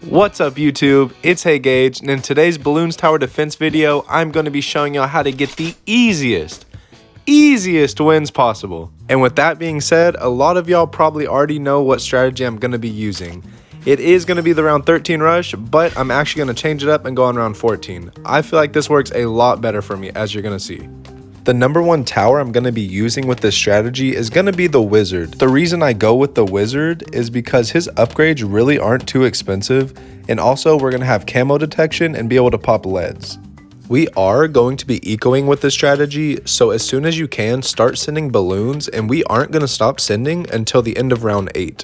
What's up YouTube, it's Hey Gage, and in today's Bloons Tower Defense video, I'm going to be showing y'all how to get the easiest wins possible. And with that being said, a lot of y'all probably already know what strategy I'm going to be using. It is going to be the round 13 rush, but I'm actually going to change it up and go on round 14. I feel like this works a lot better for me, as you're going to see. The number one tower I'm going to be using with this strategy is going to be the wizard. The reason I go with the wizard is because his upgrades really aren't too expensive, and also we're going to have camo detection and be able to pop leads. We are going to be ecoing with this strategy, so as soon as you can, start sending balloons, and we aren't going to stop sending until the end of round 8.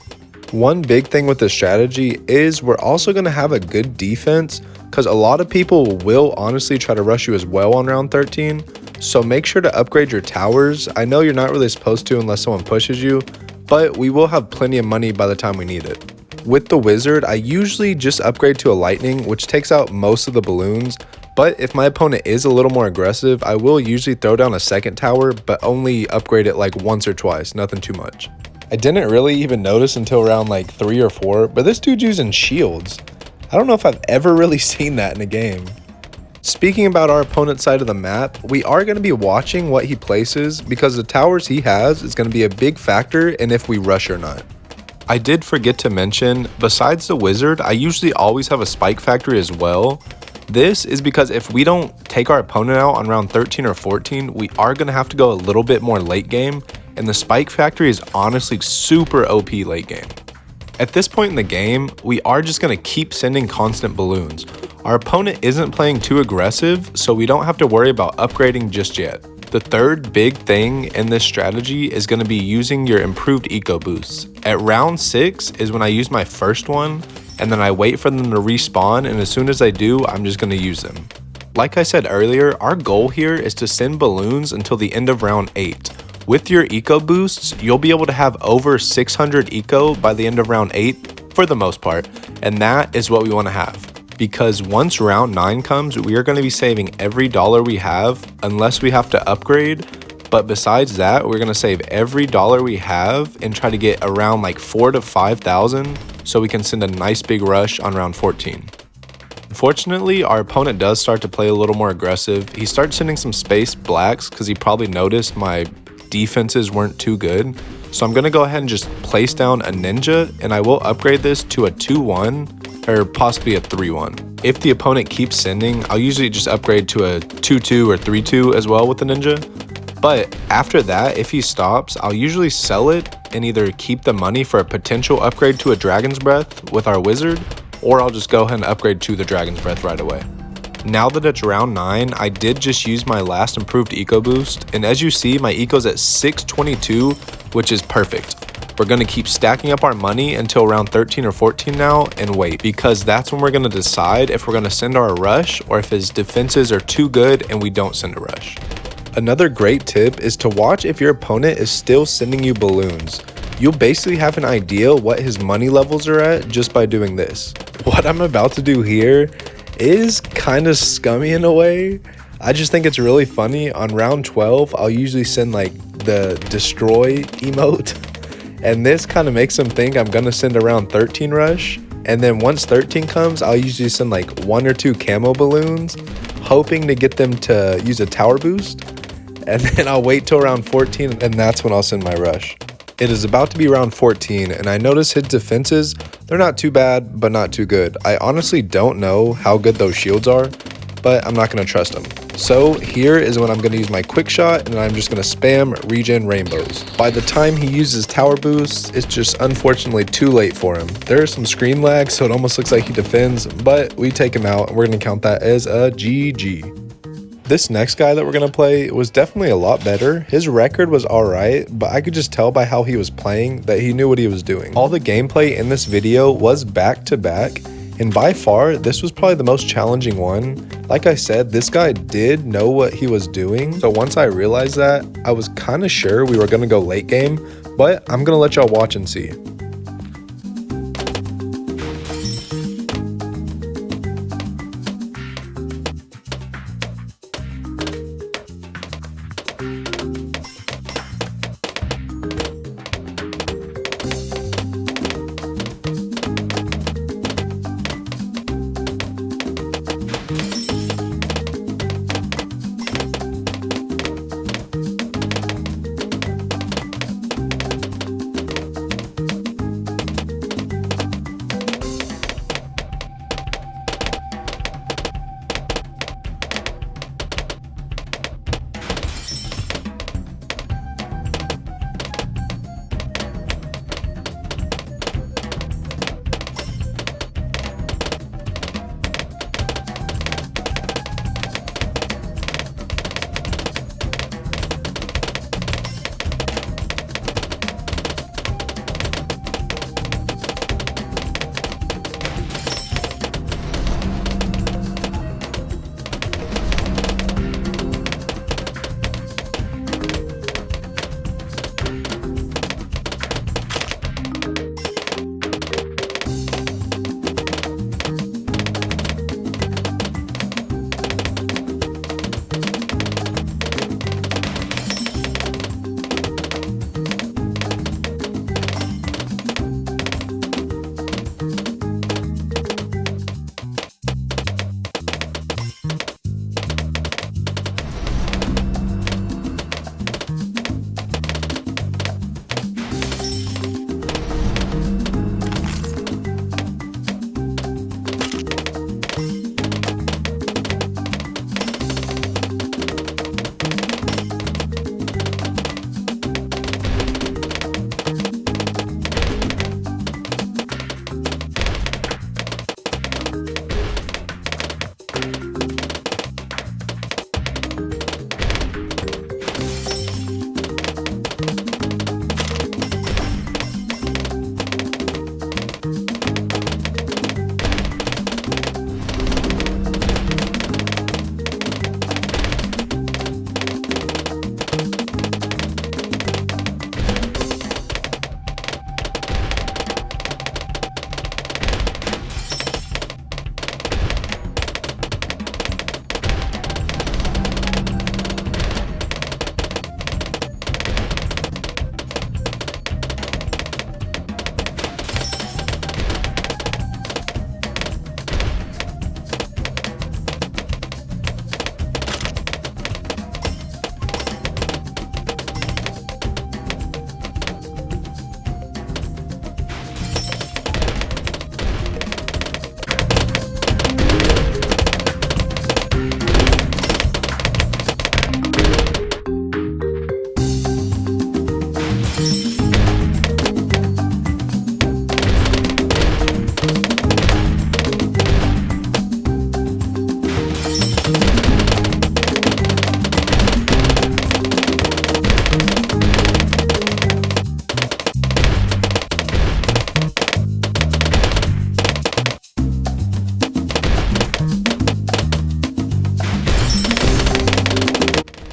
One big thing with this strategy is we're also going to have a good defense, because a lot of people will honestly try to rush you as well on round 13. So make sure to upgrade your towers. I know you're not really supposed to unless someone pushes you, but we will have plenty of money by the time we need it. With the wizard, I usually just upgrade to a lightning, which takes out most of the balloons, but if my opponent is a little more aggressive, I will usually throw down a second tower, but only upgrade it like once or twice, nothing too much. I didn't really even notice until around like 3 or 4, but this dude's using shields. I don't know if I've ever really seen that in a game. Speaking about our opponent's side of the map, we are going to be watching what he places because the towers he has is going to be a big factor in if we rush or not. I did forget to mention, besides the wizard, I usually always have a spike factory as well. This is because if we don't take our opponent out on round 13 or 14, we are going to have to go a little bit more late game, and the spike factory is honestly super OP late game. At this point in the game, we are just going to keep sending constant balloons. Our opponent isn't playing too aggressive, so we don't have to worry about upgrading just yet. The third big thing in this strategy is going to be using your improved eco boosts. At round 6 is when I use my first one, and then I wait for them to respawn, and as soon as I do, I'm just going to use them. Like I said earlier, our goal here is to send balloons until the end of round 8. With your eco boosts, you'll be able to have over 600 eco by the end of round 8 for the most part, and that is what we want to have. Because once round 9 comes, we are going to be saving every dollar we have unless we have to upgrade, but besides that, we're going to save every dollar we have and try to get around like 4,000 to 5,000 so we can send a nice big rush on round 14. Unfortunately, our opponent does start to play a little more aggressive. He starts sending some space blacks because he probably noticed my defenses weren't too good. So I'm going to go ahead and just place down a ninja, and I will upgrade this to a 2-1 or possibly a 3-1. If the opponent keeps sending, I'll usually just upgrade to a 2-2 or 3-2 as well with the ninja. But after that, if he stops, I'll usually sell it and either keep the money for a potential upgrade to a Dragon's Breath with our wizard, or I'll just go ahead and upgrade to the Dragon's Breath right away. Now that it's round 9, I did just use my last improved eco boost, and as you see, my eco's at 622, which is perfect. We're going to keep stacking up our money until round 13 or 14 now and wait, because that's when we're going to decide if we're going to send our rush or if his defenses are too good and we don't send a rush. Another great tip is to watch if your opponent is still sending you balloons. You'll basically have an idea what his money levels are at just by doing this. What I'm about to do here is kind of scummy in a way. I just think it's really funny. On round 12, I'll usually send like the destroy emote, and this kind of makes them think I'm gonna send a round 13 rush, and then once 13 comes, I'll usually send like 1 or 2 camo balloons, hoping to get them to use a tower boost, and then I'll wait till round 14, and that's when I'll send my rush. It is about to be round 14, and I notice his defenses, they're not too bad, but not too good. I honestly don't know how good those shields are, but I'm not going to trust them. So here is when I'm going to use my quick shot, and I'm just going to spam regen rainbows. By the time he uses tower boosts, it's just unfortunately too late for him. There is some screen lag, so it almost looks like he defends, but we take him out, and we're going to count that as a GG. This next guy that we're going to play was definitely a lot better. His record was alright, but I could just tell by how he was playing that he knew what he was doing. All the gameplay in this video was back to back, and by far, this was probably the most challenging one. Like I said, this guy did know what he was doing, so once I realized that, I was kind of sure we were going to go late game, but I'm going to let y'all watch and see.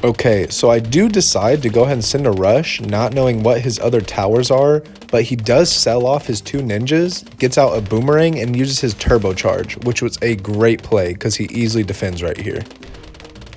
Okay, so I do decide to go ahead and send a rush, not knowing what his other towers are, but he does sell off his 2 ninjas, gets out a boomerang, and uses his turbocharge, which was a great play because he easily defends right here.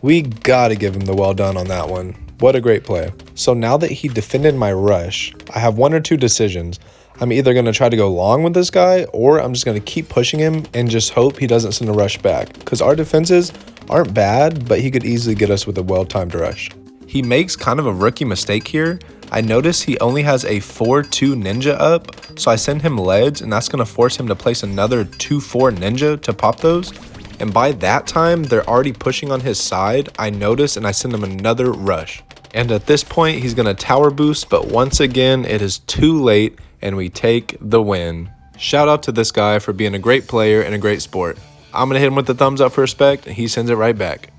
We gotta give him the well done on that one. What a great play. So now that he defended my rush, I have 1 or 2 decisions. I'm either going to try to go long with this guy, or I'm just going to keep pushing him and just hope he doesn't send a rush back. Because our defenses aren't bad, but he could easily get us with a well-timed rush. He makes kind of a rookie mistake here. I notice he only has a 4-2 ninja up, so I send him leads, and that's going to force him to place another 2-4 ninja to pop those. And by that time, they're already pushing on his side. I notice and I send him another rush. And at this point, he's going to tower boost, but once again, it is too late and we take the win. Shout out to this guy for being a great player and a great sport. I'm going to hit him with the thumbs up for respect and he sends it right back.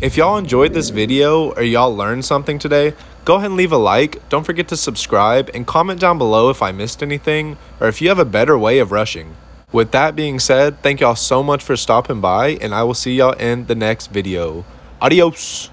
If y'all enjoyed this video or y'all learned something today, go ahead and leave a like. Don't forget to subscribe and comment down below if I missed anything or if you have a better way of rushing. With that being said, thank y'all so much for stopping by and I will see y'all in the next video. Adios.